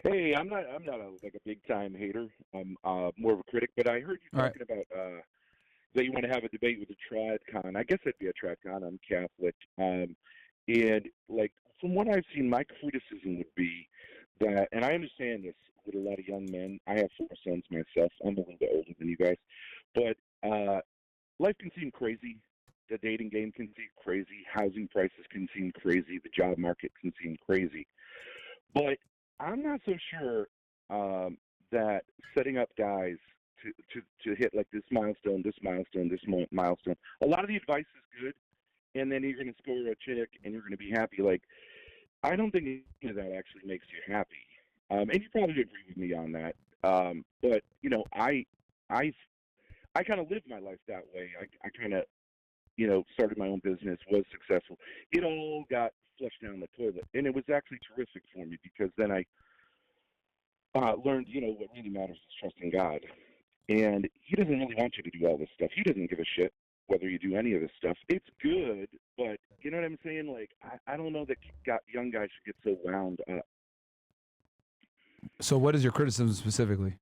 Hey, I'm not like a big time hater. I'm more of a critic, but I heard you All right. talking about that you want to have a debate with a trad con. I guess it'd be a trad con. I'm Catholic, and like from what I've seen, my criticism would be that, and I understand this with a lot of young men. I have four sons myself. I'm a little bit older than you guys, but life can seem crazy. The dating game can seem crazy. Housing prices can seem crazy. The job market can seem crazy. But I'm not so sure that setting up guys to hit like this milestone, this milestone, this milestone. A lot of the advice is good, and then you're going to score a chick and you're going to be happy. Like I don't think any of that actually makes you happy. And you probably agree with me on that. But you know, I I kind of lived my life that way. I kind of started my own business, was successful. It all got flushed down the toilet, and it was actually terrific for me because then I learned, what really matters is trusting God. And He doesn't really want you to do all this stuff. He doesn't give a shit whether you do any of this stuff. It's good, but you know what I'm saying? Like, I don't know that young guys should get so wound up. So what is your criticism specifically?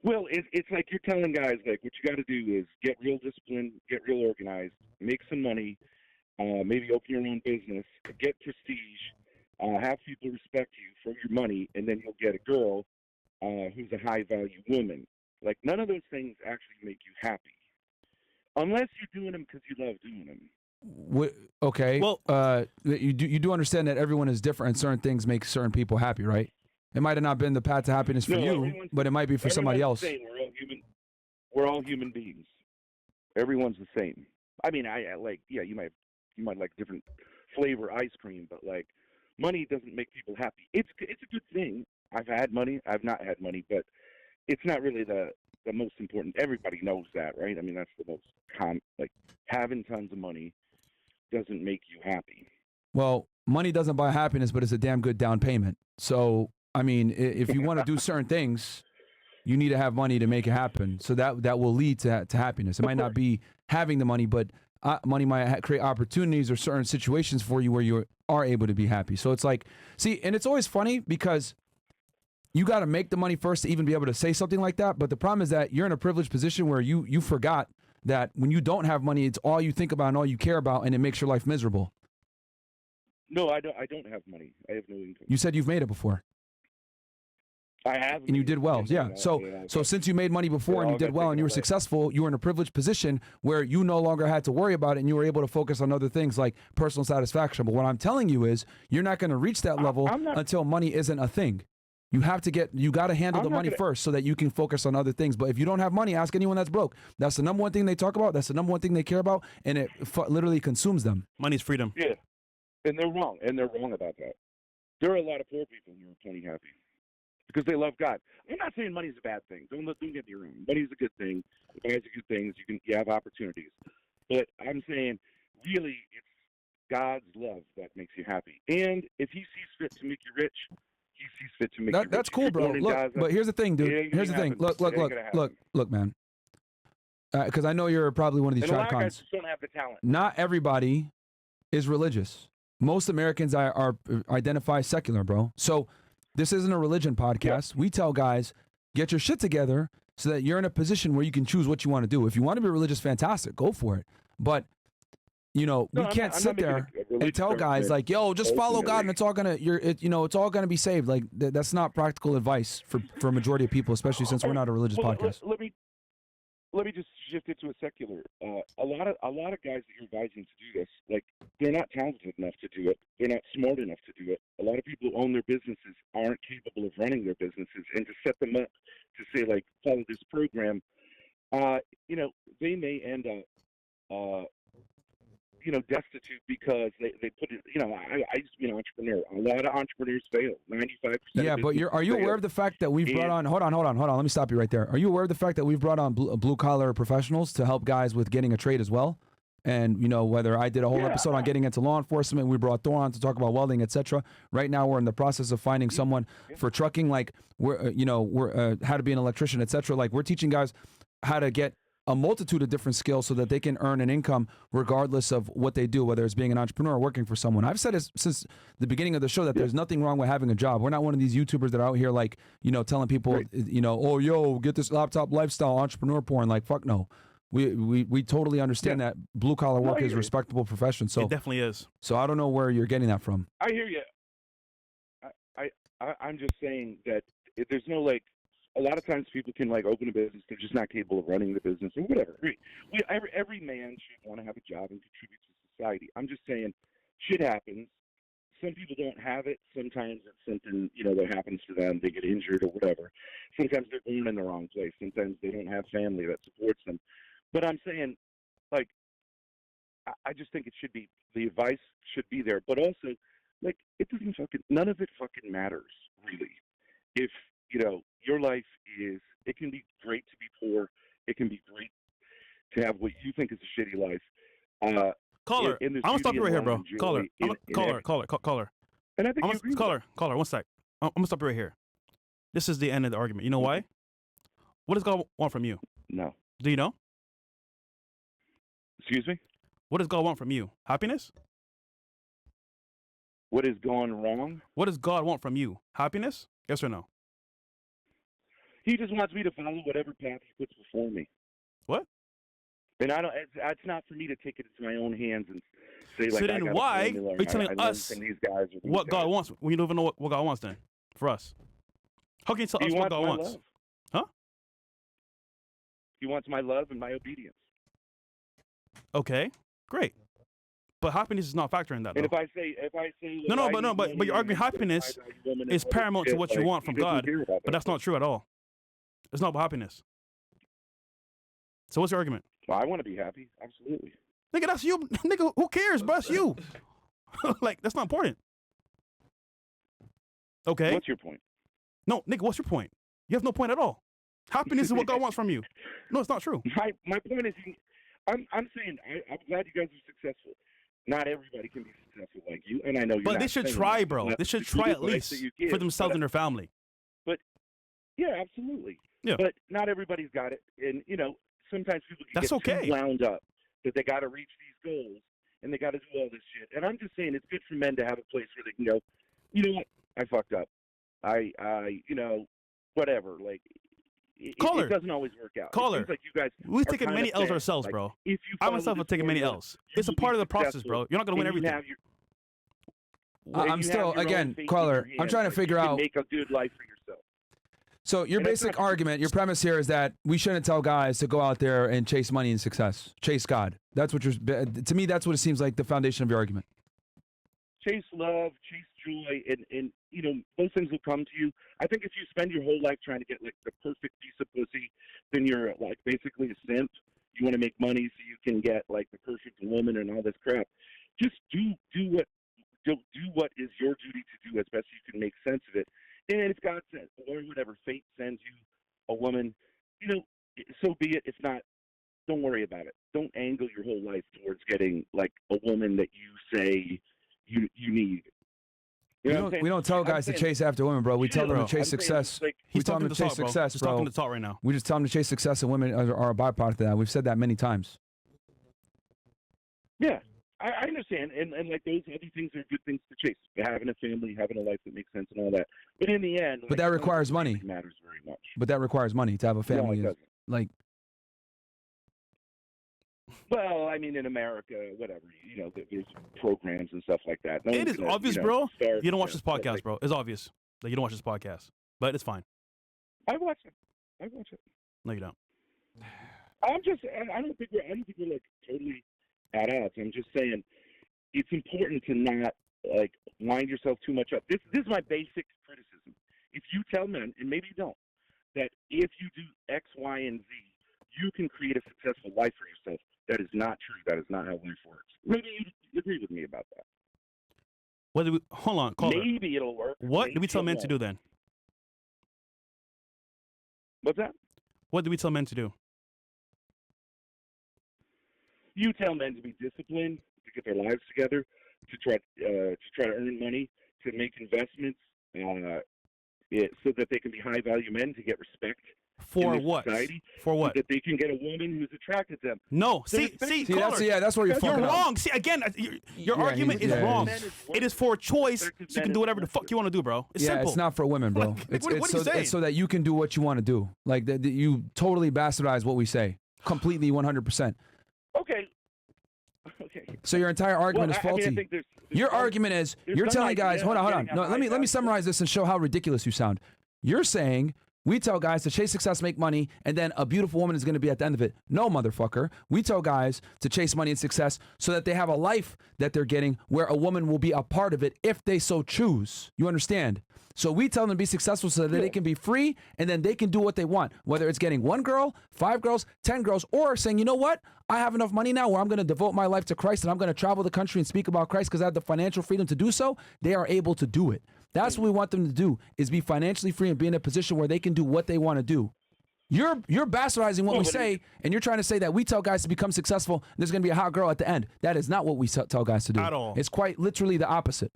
Well, it's like you're telling guys, like, what you got to do is get real disciplined, get real organized, make some money, maybe open your own business, get prestige, have people respect you for your money, and then you'll get a girl who's a high value woman. Like none of those things actually make you happy, unless you're doing them because you love doing them. What, okay. Well, you do understand that everyone is different and certain things make certain people happy, right? It might have not been the path to happiness for No, you, but it might be for somebody else. The same. We're all human. We're all human beings. Everyone's the same. I mean, I like, yeah, you might like different flavor ice cream, but like money doesn't make people happy. It's a good thing. I've had money. I've not had money, but it's not really the most important. Everybody knows that, right? I mean, that's the most common. Like having tons of money doesn't make you happy. Well, money doesn't buy happiness, but it's a damn good down payment. So, I mean, if you want to do certain things, you need to have money to make it happen. So that will lead to happiness. It might not be having the money, but money might create opportunities or certain situations for you where you are able to be happy. So it's like, see, and it's always funny because you got to make the money first to even be able to say something like that. But the problem is that you're in a privileged position where you forgot that when you don't have money, it's all you think about and all you care about, and it makes your life miserable. No, I don't have money. I have no income. You said you've made it before. I have. And you did well, yeah. So since you made money before and you did well and you were successful, you were in a privileged position where you no longer had to worry about it and you were able to focus on other things like personal satisfaction. But what I'm telling you is you're not going to reach that level until money isn't a thing. You got to handle the money first so that you can focus on other things. But if you don't have money, ask anyone that's broke. That's the number one thing they talk about. That's the number one thing they care about. And it literally consumes them. Money's freedom. Yeah. And they're wrong. And they're wrong about that. There are a lot of poor people who are plenty happy because they love God. I'm not saying money's a bad thing. Don't get me wrong. Money's a good thing. It buys you good things. You have opportunities. But I'm saying really it's God's love that makes you happy. And if He sees fit to make you rich, He sees fit to make you rich. That's cool, bro. Look, but here's the thing, dude. Here's the thing. Look, man. Because I know you're probably one of these and a lot trad of guys cons. just don't have the talent. Not everybody is religious. Most Americans are identify secular, bro. So this isn't a religion podcast. Yeah. We tell guys, get your shit together so that you're in a position where you can choose what you want to do. If you want to be religious, fantastic, go for it. But we can't sit there and tell guys like, yo, just follow God and it's all gonna be saved. Like that's not practical advice for a majority of people, especially since we're not a religious podcast. Let me just shift it to a secular. A lot of guys that you're advising to do this, like they're not talented enough to do it. They're not smart enough to do it. A lot of people who own their businesses aren't capable of running their businesses, and to set them up to say like follow this program, they may end up destitute because they put it. I used to be an entrepreneur. A lot of entrepreneurs fail. 95%. Yeah, but are you aware of the fact that we've brought on? Hold on. Let me stop you right there. Are you aware of the fact that we've brought on blue collar professionals to help guys with getting a trade as well? And whether I did a whole episode on getting into law enforcement, we brought Thor on to talk about welding, etc. Right now, we're in the process of finding someone for trucking. Like we're how to be an electrician, etc. Like we're teaching guys how to get a multitude of different skills so that they can earn an income regardless of what they do, whether it's being an entrepreneur or working for someone. I've said it since the beginning of the show that there's nothing wrong with having a job. We're not one of these YouTubers that are out here like, telling people, oh, yo, get this laptop lifestyle, entrepreneur porn. Like, fuck no. We totally understand that blue collar work is a respectable profession. So it definitely is. So I don't know where you're getting that from. I hear you. I'm just saying that there's no like. A lot of times people can like open a business, they're just not capable of running the business or whatever. Every man should want to have a job and contribute to society. I'm just saying, shit happens. Some people don't have it. Sometimes it's something that happens to them. They get injured or whatever. Sometimes they're born in the wrong place. Sometimes they don't have family that supports them. But I'm saying, like, I just think it should be, the advice should be there. But also, like, none of it fucking matters, really. If, your life it can be great to be poor. It can be great to have what you think is a shitty life. Caller, I'm going to stop you right here, bro. Caller. Caller. And I think caller, 1 sec. I'm going to stop you right here. This is the end of the argument. You know why? What does God want from you? No. Do you know? Excuse me? What does God want from you? Happiness? What has gone wrong? What does God want from you? Happiness? Yes or no? He just wants me to follow whatever path he puts before me. What? And I don't. It's not for me to take it into my own hands and say like. So then, why are you telling us these guys what God wants when you don't even know what God wants? Then, for us, how can you tell us what God wants? Love. Huh? He wants my love and my obedience. Okay, great. But happiness is not a factor in that. And though. if I say, but you're arguing happiness is paramount to what you want from God, but that's not true at all. It's not about happiness. So what's your argument? Well, I want to be happy, absolutely. Nigga, that's you. Nigga, who cares, bro? That's you. Like, that's not important. Okay. What's your point? No, nigga, what's your point? You have no point at all. Happiness is what God wants from you. No, it's not true. My point is, I'm saying I'm glad you guys are successful. Not everybody can be successful like you, and I know you're But not they should saying try, that. bro. They should try at least for themselves and their family. But yeah, absolutely. Yeah. But not everybody's got it, and sometimes people can get too wound up that they got to reach these goals and they got to do all this shit. And I'm just saying, it's good for men to have a place where they can go, you know what, I fucked up. I whatever. Like, it doesn't always work out. Caller, like you guys we've taken many L's ourselves, like, bro. If you I myself have taken many L's. It's a part of the process, bro. You're not gonna win everything. I'm still, again, caller, I'm trying to figure out. Make a good life for yourself. So your basic argument, your premise here is that we shouldn't tell guys to go out there and chase money and success, chase God. That's what to me, that's what it seems like the foundation of your argument. Chase love, chase joy, and those things will come to you. I think if you spend your whole life trying to get like the perfect piece of pussy, then you're like basically a simp. You want to make money so you can get like the perfect woman and all this crap. Just do what is your duty to do as best you can make sense of it. And if God says, or whatever fate sends you a woman, so be it. If not, don't worry about it. Don't angle your whole life towards getting like a woman that you say you need. We don't tell guys to chase after women, bro. We tell them to chase success. We tell them to chase success, bro. He's talking to talk right now. We just tell them to chase success, and women are a byproduct of that. We've said that many times. Yeah, I understand, and like those other things are good things to chase. Having a family, having a life that makes sense, and all that. But in the end, but that requires money. Matters very much. But that requires money to have a family. No, it doesn't. Like. Well, I mean, in America, whatever, there's programs and stuff like that. It is obvious, bro. You don't watch this podcast, bro. It's obvious that you don't watch this podcast, but it's fine. I watch it. No, you don't. I don't think we're like totally at odds. I'm just saying it's important to not like wind yourself too much up. This is my basic criticism. If you tell men, and maybe you don't, that if you do X, Y, and Z, you can create a successful life for yourself. That is not true. That is not how life works. Maybe you agree with me about that. Hold on, caller. Maybe it'll work. What do we tell men to do then? What's that? What do we tell men to do? You tell men to be disciplined, to get their lives together, to try to earn money, to make investments, so that they can be high value men, to get respect, For in this what? society For what? that they can get a woman who's attracted to them. No, see, that's where you're you're fucking up. wrong. See, again, your argument is wrong. It is for a choice, so you can do whatever the fuck you want to do, bro. It's simple. It's not for women, bro. Like, what are you saying? It's so that you can do what you want to do. Like, you totally bastardize what we say. Completely, 100%. Okay. So your entire argument is faulty. I think there's your argument is, you're telling guys, hold on. No, let me summarize this and show how ridiculous you sound. You're saying, we tell guys to chase success, make money, and then a beautiful woman is going to be at the end of it. No, motherfucker. We tell guys to chase money and success so that they have a life that they're getting where a woman will be a part of it if they so choose. You understand? So we tell them to be successful so that they can be free and then they can do what they want, whether it's getting 1 girl, 5 girls, 10 girls, or saying, you know what? I have enough money now where I'm going to devote my life to Christ and I'm going to travel the country and speak about Christ because I have the financial freedom to do so. They are able to do it. That's what we want them to do, is be financially free and be in a position where they can do what they want to do. You're bastardizing what we say, and you're trying to say that we tell guys to become successful and there's going to be a hot girl at the end. That is not what we tell guys to do. At all. It's quite literally the opposite.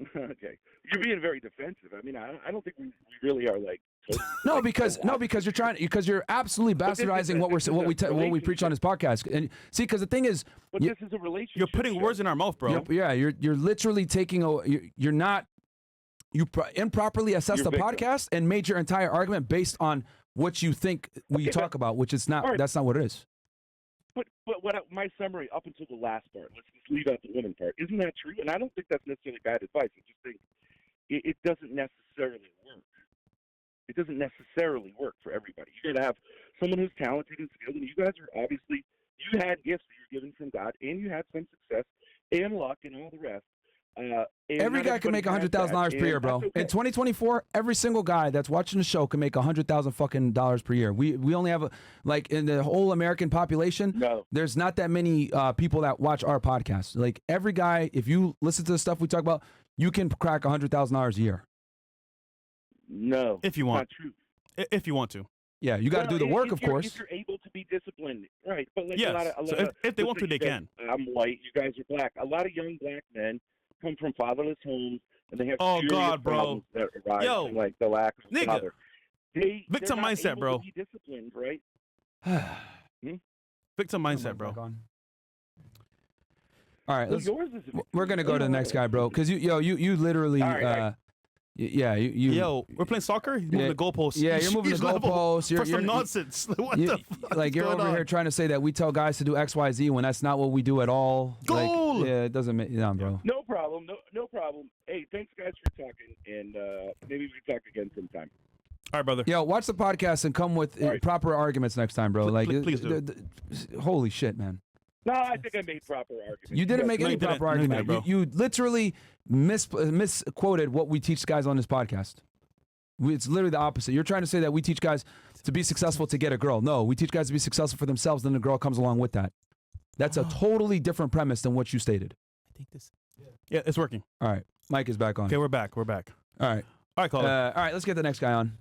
Okay. You're being very defensive. I mean, I don't think we really are like. No, because you're absolutely bastardizing what we preach on this podcast. And see, because the thing is, but this is a relationship. You're putting words in our mouth, bro. You're literally taking you improperly assessed the podcast and made your entire argument based on what you think we talk about, which is not. Right. That's not what it is. But my summary up until the last part, let's just leave out the woman part. Isn't that true? And I don't think that's necessarily bad advice. I just think it doesn't necessarily work. It doesn't necessarily work for everybody. You got to have someone who's talented and skilled, and you guys are obviously, you had gifts that you're given from God, and you had some success and luck and all the rest. Every guy can make $100,000 per year, bro. Okay. In 2024, every single guy that's watching the show can make $100,000 fucking dollars per year. We only have like in the whole American population, there's not that many people that watch our podcast. Like every guy, if you listen to the stuff we talk about, you can crack $100,000 a year. No, if you want, not true. If you want to. Yeah, you got to do the work, of course. If you're able to be disciplined, right? But like yes. If they want to, they can. I'm white. You guys are black. A lot of young black men come from fatherless homes, and they have bro. That arise from, like the lack of a father. Victim mindset, bro. To be disciplined, right? Victim mindset, bro. All right, we're gonna go to the next guy, bro, because you literally. Yo, we're playing soccer. You're moving the goalposts. Yeah, you're moving the goalposts. For some nonsense. What the fuck? Like you're over here trying to say that we tell guys to do X, Y, Z when that's not what we do at all. Goal. Like, yeah, it doesn't make bro. No problem. No problem. Hey, thanks guys for talking, and maybe we can talk again sometime. All right, brother. Yo, watch the podcast and come with proper arguments next time, bro. Please do. Holy shit, man. No, I think I made proper arguments. You didn't make any proper argument. Bro. You literally misquoted what we teach guys on this podcast. It's literally the opposite. You're trying to say that we teach guys to be successful to get a girl. No, we teach guys to be successful for themselves, then the girl comes along with that. That's a totally different premise than what you stated. I think this. Yeah, it's working. All right. Mike is back on. Okay, we're back. All right. All right, caller. All right, let's get the next guy on.